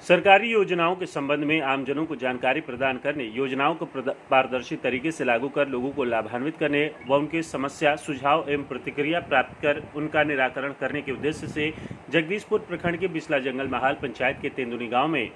सरकारी योजनाओं के संबंध में आमजनों को जानकारी प्रदान करने, योजनाओं को पारदर्शी तरीके से लागू कर लोगों को लाभान्वित करने व उनके समस्या, सुझाव एवं प्रतिक्रिया प्राप्त कर उनका निराकरण करने के उद्देश्य से जगदीशपुर प्रखंड के बिसला जंगल महाल पंचायत के तेंदुनी गांव में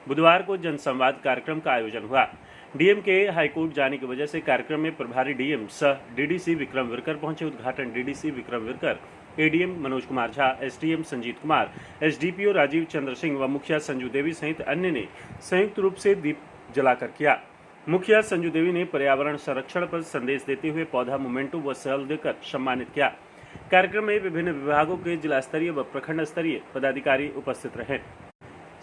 बुधवार को जनसंवाद कार्यक्रम का आयोजन हुआ। डीएम के हाईकोर्ट जाने की वजह से कार्यक्रम में प्रभारी डीएम सह डीडीसी विक्रम विरकर पहुंचे। उद्घाटन DDC Vikram Virkar, ADM Manoj Kumar Jha, SDM Sanjeet Kumar, SDPO Rajeev Chandra Singh व मुखिया संजू देवी सहित अन्य ने संयुक्त रूप से दीप जलाकर किया। मुखिया संजू देवी ने पर्यावरण संरक्षण पर संदेश देते हुए पौधा मोमेंटो व सेल देकर सम्मानित किया। कार्यक्रम में विभिन्न विभागों के जिला स्तरीय व प्रखंड स्तरीय पदाधिकारी उपस्थित रहे।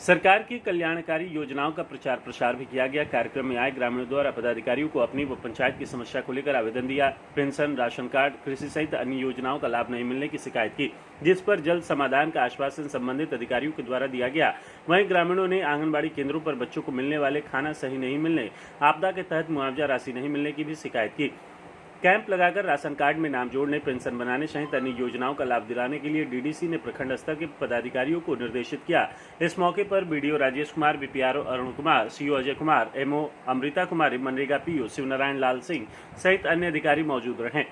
सरकार की कल्याणकारी योजनाओं का प्रचार प्रसार भी किया गया। कार्यक्रम में आए ग्रामीणों द्वारा पदाधिकारियों को अपनी व पंचायत की समस्या को लेकर आवेदन दिया। पेंशन, राशन कार्ड, कृषि सहित अन्य योजनाओं का लाभ नहीं मिलने की शिकायत की, जिस पर जल्द समाधान का आश्वासन संबंधित अधिकारियों के द्वारा दिया गया। वहीं ग्रामीणों ने आंगनबाड़ी केंद्रों पर बच्चों को मिलने वाले खाना सही नहीं मिलने, आपदा के तहत मुआवजा राशि नहीं मिलने की भी शिकायत की। कैंप लगाकर राशन कार्ड में नाम जोड़ने, पेंशन बनाने सहित अन्य योजनाओं का लाभ दिलाने के लिए डीडीसी ने प्रखंड स्तर के पदाधिकारियों को निर्देशित किया। इस मौके पर BDO Rajesh Kumar, BPRO Arun Kumar, CO Ajay Kumar, MO Amrita Kumari, मनरेगा पीओ शिवनारायण लाल सिंह सहित अन्य अधिकारी मौजूद रहे।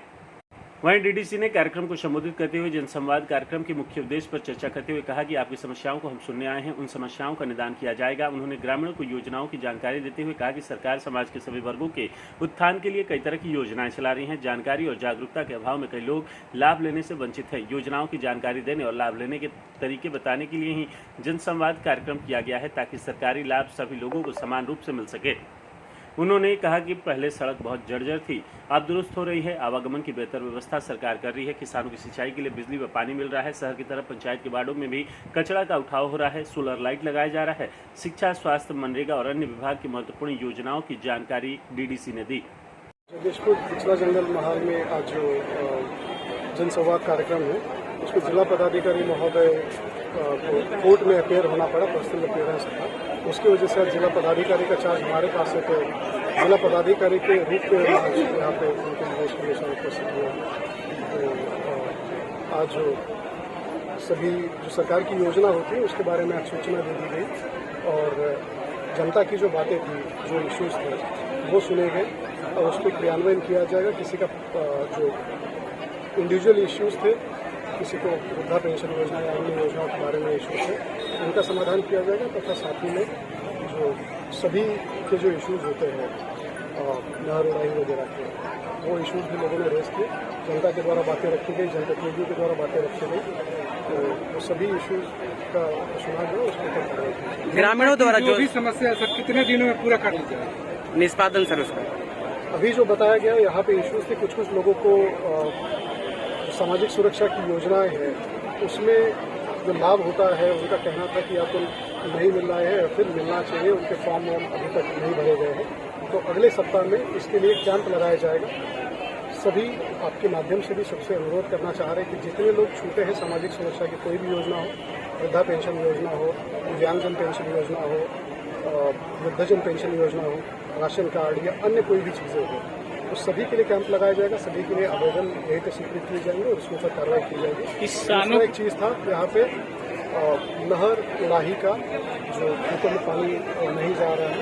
वहीं डीडीसी ने कार्यक्रम को संबोधित करते हुए जनसंवाद कार्यक्रम के मुख्य उद्देश्य पर चर्चा करते हुए कहा कि आपकी समस्याओं को हम सुनने आए हैं, उन समस्याओं का निदान किया जाएगा। उन्होंने ग्रामीणों को योजनाओं की जानकारी देते हुए कहा कि सरकार समाज के सभी वर्गों के उत्थान के लिए कई तरह की योजनाएं चला रही हैं। जानकारी और जागरूकता के अभाव में कई लोग लाभ लेने से वंचित हैं। योजनाओं की जानकारी देने और लाभ लेने के तरीके बताने के लिए ही जनसंवाद कार्यक्रम किया गया है, ताकि सरकारी लाभ सभी लोगों को समान रूप से मिल सके। उन्होंने कहा कि पहले सड़क बहुत जर्जर थी, अब दुरुस्त हो रही है। आवागमन की बेहतर व्यवस्था सरकार कर रही है। किसानों की सिंचाई के लिए बिजली व पानी मिल रहा है। शहर की तरफ पंचायत के वार्डों में भी कचरा का उठाव हो रहा है। सोलर लाइट लगाया जा रहा है। शिक्षा, स्वास्थ्य, मनरेगा और अन्य विभाग की महत्वपूर्ण योजनाओं की जानकारी डीडीसी ने दी। जगदीशपुर बिसला जंगल महाल में आज जो जनसंवाद कार्यक्रम है, उसमें जिला पदाधिकारी महोदय को कोर्ट में अपेयर होना पड़ा, पर्सनल अपेयरेंस था। उसकी वजह से जिला पदाधिकारी का चार्ज हमारे पास है, तो जिला पदाधिकारी के रूप में यहाँ पे उनके निर्देश उपस्थित हुआ। तो आज जो सभी जो सरकार की योजना होती है उसके बारे में आज सूचना दे दी गई और जनता की जो बातें थी, जो इश्यूज थे, वो सुने गए और उसको क्रियान्वयन किया जाएगा। किसी का जो इंडिविजुअल इश्यूज थे, किसी को वृद्धा पेंशन योजना या अन्य योजनाओं के बारे में इश्यूज थे, उनका समाधान किया जाएगा। तथा साथ ही में जो सभी के जो इश्यूज होते हैं नहर उड़ाई वगैरह के, वो इश्यूज भी लोगों ने रेज किए। जनता के द्वारा बातें रखी गई, जनप्रतिनिधियों के द्वारा बातें रखी गई, तो वो सभी इश्यूज का सुना गया। उसके ऊपर ग्रामीणों द्वारा जो भी समस्या सर कितने दिनों में पूरा कर लीजिए निष्पादन सर उसका अभी जो बताया गया यहाँ पे इश्यूज थे। कुछ लोगों को सामाजिक सुरक्षा की योजनाएं हैं, उसमें जो लाभ होता है, उनका कहना था कि आपको नहीं मिल रहा है या फिर मिलना चाहिए, उनके फॉर्म अभी तक नहीं भरे गए हैं। तो अगले सप्ताह में इसके लिए कैंप लगाया जाएगा। सभी आपके माध्यम से भी सबसे अनुरोध करना चाह रहे हैं कि जितने लोग छूटे हैं सामाजिक सुरक्षा की कोई भी योजना हो, वृद्धा पेंशन योजना हो, दिव्यांगजन पेंशन योजना हो, वृद्धजन पेंशन योजना हो, राशन कार्ड या अन्य कोई भी चीज़ें हो, तो सभी के लिए कैंप लगाया जाएगा। सभी के लिए आवेदन यहीं पे स्वीकृत किए जाएंगे और उसमें पर कार्रवाई की जाएगी। दूसरा एक चीज़ था, यहाँ पे नहर उड़ाही का जो खेतों में पानी नहीं जा रहा है,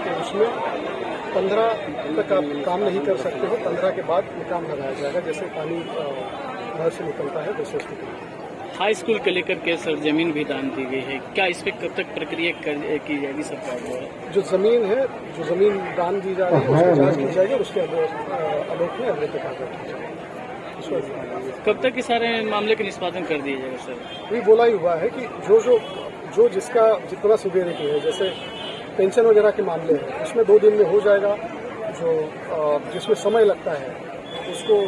तो उसमें 15 तक आप काम नहीं कर सकते हो, 15 के बाद ये काम लगाया जाएगा। जैसे पानी नहर से निकलता है वैसे स्थिति। हाई स्कूल के लेकर के सर जमीन भी दान दी गई है, क्या इस पर कब तक प्रक्रिया की जाएगी सरकार द्वारा? जो जमीन है, जो जमीन दान दी जा रही है उसकी जांच की जाएगी और उसके आलोक में अगले तक आगे की जाएगी। कब तक ये सारे मामले का निष्पादन कर दिया जाएगा सर? अभी बोला ही हुआ है कि जो जिसका जितना सीवियरिटी है, जैसे पेंशन वगैरह के मामले हैं, उसमें 2 दिन में हो जाएगा। जो जिसमें समय लगता है उसको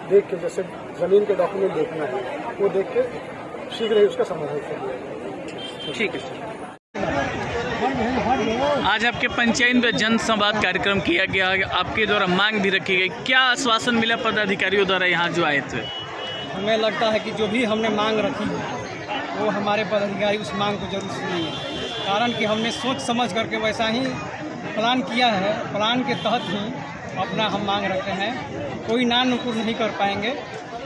देख के, जैसे जमीन के डॉक्यूमेंट देखना है, वो देख के शीघ्र ही उसका समाधान कर दिया। ठीक है सर। आज आपके पंचायत में जनसंवाद कार्यक्रम किया गया, आपके द्वारा मांग भी रखी गई, क्या आश्वासन मिला पदाधिकारियों द्वारा यहाँ जो आए थे? हमें लगता है कि जो भी हमने मांग रखी है वो हमारे पदाधिकारी उस मांग को जरूर सुनेंगे, कारण कि हमने सोच समझ करके वैसा ही प्लान किया है। प्लान के तहत ही अपना हम मांग रखते हैं, कोई ना नुकुर नहीं कर पाएंगे।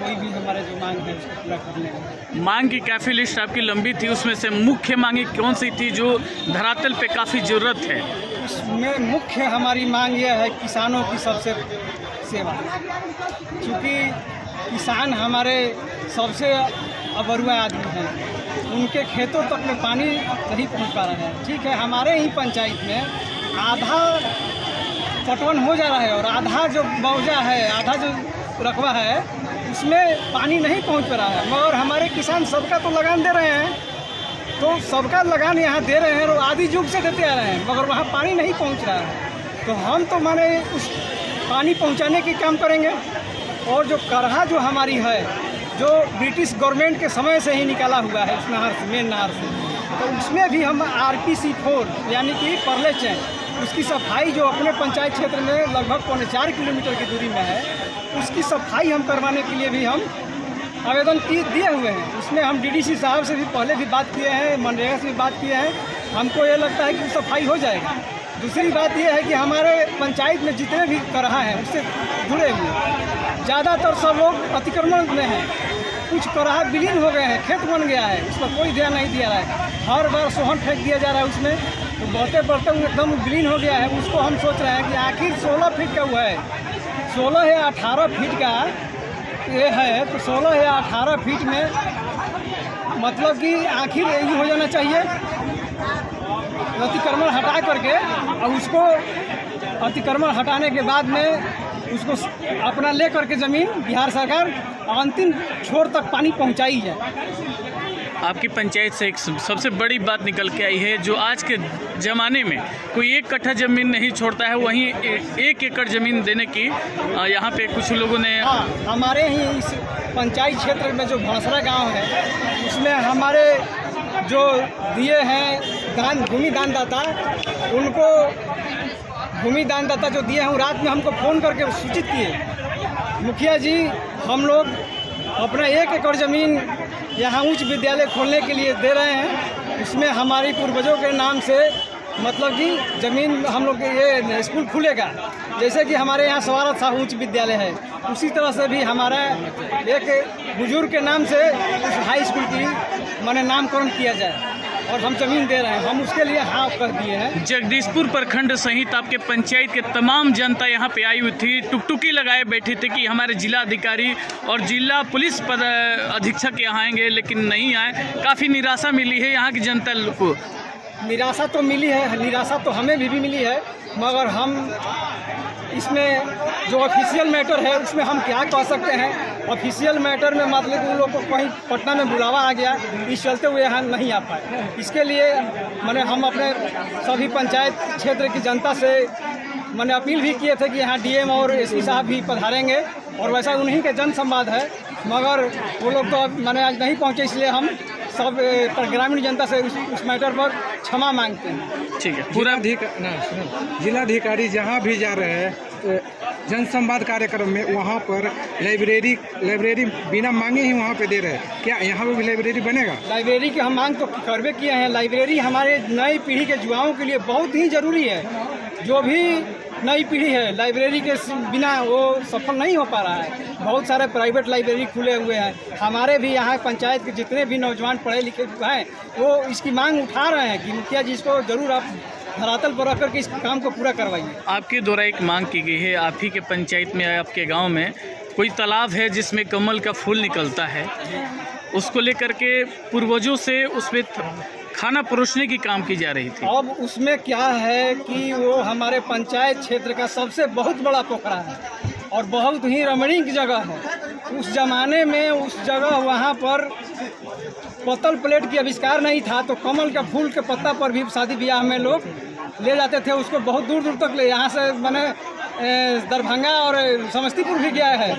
कोई भी हमारे जो मांग है उसको पूरा करने में। मांग की काफ़ी लिस्ट आपकी लंबी थी, उसमें से मुख्य मांगे कौन सी थी जो धरातल पे काफ़ी ज़रूरत है? उसमें मुख्य हमारी मांग यह है किसानों की सबसे सेवा, क्योंकि किसान हमारे सबसे अबरुआ आदमी हैं, उनके खेतों तक में पानी नहीं पहुंच पा रहा है। ठीक है, हमारे ही पंचायत में आधा पटवन हो जा रहा है और आधा जो मौजा है, आधा जो रकबा है उसमें पानी नहीं पहुंच पा रहा है, मगर हमारे किसान सबका तो लगान दे रहे हैं, तो सबका लगान यहाँ दे रहे हैं और आदि युग से देते आ रहे हैं, मगर वहाँ पानी नहीं पहुँच रहा है। तो हम तो माने उस पानी पहुँचाने की काम करेंगे। और जो करहा जो हमारी है, जो ब्रिटिश गवर्नमेंट के समय से ही निकाला हुआ है उस नहर से, मेन नहर से, तो उसमें भी हम RPC 4 यानी कि परले चैन, उसकी सफाई जो अपने पंचायत क्षेत्र में लगभग 4 किलोमीटर की दूरी में है, उसकी सफाई हम करवाने के लिए भी हम आवेदन दिए हुए हैं। उसमें हम DDC साहब से भी पहले भी बात किए हैं, मनरेगा से भी बात किए हैं। हमको ये लगता है कि सफाई हो जाएगा। दूसरी बात यह है कि हमारे पंचायत में जितने भी करहा हैं उससे जुड़े हुए ज़्यादातर सब लोग अतिक्रमण में हैं, कुछ करहा विलीन हो गए हैं, खेत बन गया है, उस पर कोई ध्यान नहीं दिया रहा है, हर बार सोहन फेंक दिया जा रहा है उसमें, तो बढ़ते बढ़ते एकदम विलीन हो गया है। उसको हम सोच रहे हैं कि आखिर 16 फीट का हुआ है, 16 या 18 फीट का ये है, तो 16 या 18 फीट में मतलब कि आखिर यही हो जाना चाहिए, अतिक्रमण हटा करके और उसको अतिक्रमण हटाने के बाद में उसको अपना ले करके ज़मीन बिहार सरकार अंतिम छोर तक पानी पहुंचाई जाए। आपकी पंचायत से एक सबसे बड़ी बात निकल के आई है, जो आज के ज़माने में कोई 1 कट्ठा ज़मीन नहीं छोड़ता है, वहीं 1 एकड़ ज़मीन देने की यहाँ पे कुछ लोगों ने। हाँ, हमारे ही इस पंचायत क्षेत्र में जो भांसरा गांव है, उसमें हमारे जो दिए हैं भूमि दानदाता, उनको भूमि दानदाता जो दिए हैं वो रात में हमको फ़ोन करके सूचित किए, मुखिया जी हम लोग अपना 1 एकड़ ज़मीन यहाँ उच्च विद्यालय खोलने के लिए दे रहे हैं, उसमें हमारी पूर्वजों के नाम से मतलब कि ज़मीन हम लोग ये स्कूल खुलेगा। जैसे कि हमारे यहाँ सवारत साहब उच्च विद्यालय है, उसी तरह से भी हमारा एक बुजुर्ग के नाम से उस हाई स्कूल की माने नामकरण किया जाए और हम ज़मीन दे रहे हैं, हम उसके लिए हाँ कर दिए हैं। जगदीशपुर प्रखंड सहित आपके पंचायत के तमाम जनता यहाँ पे आई हुई थी, टुकटुकी लगाए बैठी थी कि हमारे जिला अधिकारी और जिला पुलिस अधीक्षक यहाँ आएंगे, लेकिन नहीं आए। काफ़ी निराशा मिली है यहाँ की जनता को। निराशा तो मिली है, निराशा तो हमें भी मिली है, मगर हम इसमें जो ऑफिशियल मैटर है उसमें हम क्या कह सकते हैं। ऑफिशियल मैटर में मतलब उन लोग को कहीं पटना में बुलावा आ गया, इस चलते हुए यहाँ नहीं आ पाए। इसके लिए मैंने हम अपने सभी पंचायत क्षेत्र की जनता से मैंने अपील भी किए थे कि यहाँ DM और SP साहब भी पधारेंगे और वैसा उन्हीं के जन संवाद है, मगर वो लोग तो मैंने आज नहीं पहुँचे, इसलिए हम सब ग्रामीण जनता से उस मैटर पर क्षमा मांगते हैं। ठीक है, पूरा जिलाधिकारी जहाँ भी जा रहे हैं जन संवाद कार्यक्रम में, वहाँ पर लाइब्रेरी बिना मांगे ही वहाँ पे दे रहे हैं। क्या यहाँ पे भी लाइब्रेरी बनेगा? लाइब्रेरी की हम मांग तो करवे किए हैं। लाइब्रेरी हमारे नई पीढ़ी के युवाओं के लिए बहुत ही ज़रूरी है। जो भी नई पीढ़ी है लाइब्रेरी के बिना वो सफल नहीं हो पा रहा है। बहुत सारे प्राइवेट लाइब्रेरी खुले हुए हैं। हमारे भी यहाँ पंचायत के जितने भी नौजवान पढ़े लिखे हैं वो इसकी मांग उठा रहे हैं कि मुखिया जी इसको ज़रूर आप धरातल पर रख कर के इस काम को पूरा करवाइए। आपके द्वारा एक मांग की गई है, आप ही के पंचायत में, आपके गांव में कोई तालाब है जिसमें कमल का फूल निकलता है, उसको लेकर के पूर्वजों से उसमें खाना परोसने की काम की जा रही थी। अब उसमें क्या है कि वो हमारे पंचायत क्षेत्र का सबसे बहुत बड़ा पोखरा है और बहुत ही रमणीक जगह है। उस ज़माने में उस जगह वहाँ पर पत्तल प्लेट की आविष्कार नहीं था, तो कमल का फूल के पत्ता पर भी शादी ब्याह में लोग ले जाते थे। उसको बहुत दूर दूर तक ले, यहाँ से मैंने दरभंगा और समस्तीपुर भी गया है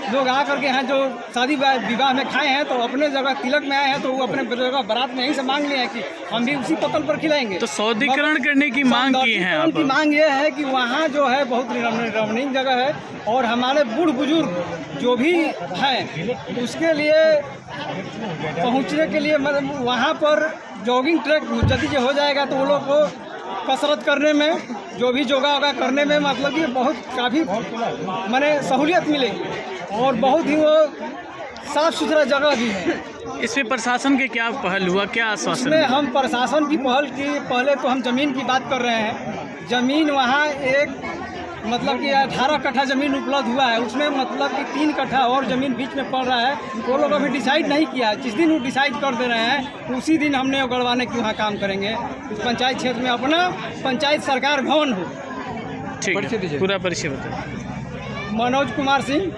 लोग आ करके यहाँ जो शादी विवाह में खाए हैं, तो अपने जगह तिलक में आए हैं तो वो अपने जगह बारात में यहीं से मांग लिए हैं कि हम भी उसी पत्तल पर खिलाएंगे। तो सौंदर्यीकरण करने की मांग की है। उनकी मांग ये है कि वहाँ जो है बहुत रमणीक जगह है और हमारे बूढ़ बुजुर्ग जो भी हैं उसके लिए पहुँचने के लिए मतलब वहाँ पर जॉगिंग ट्रैक यदि जो हो जाएगा तो वो लोग को कसरत करने में, जो भी योगा वोगा करने में मतलब कि बहुत काफ़ी माने सहूलियत मिलेगी। और बहुत ही वो साफ सुथरा जगह भी है। इसमें प्रशासन के क्या पहल हुआ, क्या आश्वासन इसमें हुआ? हम प्रशासन की पहल की, पहले तो हम ज़मीन की बात कर रहे हैं। ज़मीन वहाँ एक मतलब कि 18 कट्ठा ज़मीन उपलब्ध हुआ है, उसमें मतलब कि 3 कट्ठा और ज़मीन बीच में पड़ रहा है। वो लोग अभी डिसाइड नहीं किया है, जिस दिन वो डिसाइड कर दे रहे हैं उसी दिन हमने वो गड़वाने की वहाँ काम करेंगे। इस पंचायत क्षेत्र में अपना पंचायत सरकार भवन हो। ठीक परिचय है, दीजिए। पूरा परिचय बताइए। मनोज कुमार सिंह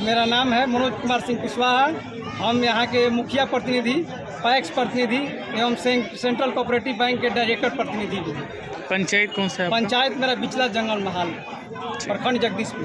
मेरा नाम है, मनोज कुमार सिंह कुशवाहा। हम यहाँ के मुखिया प्रतिनिधि, पैक्स प्रतिनिधि एवं सेंट्रल कोऑपरेटिव बैंक के डायरेक्टर प्रतिनिधि भी। पंचायत कौन सा है? पंचायत मेरा बिचला जंगल महाल, प्रखंड जगदीशपुर।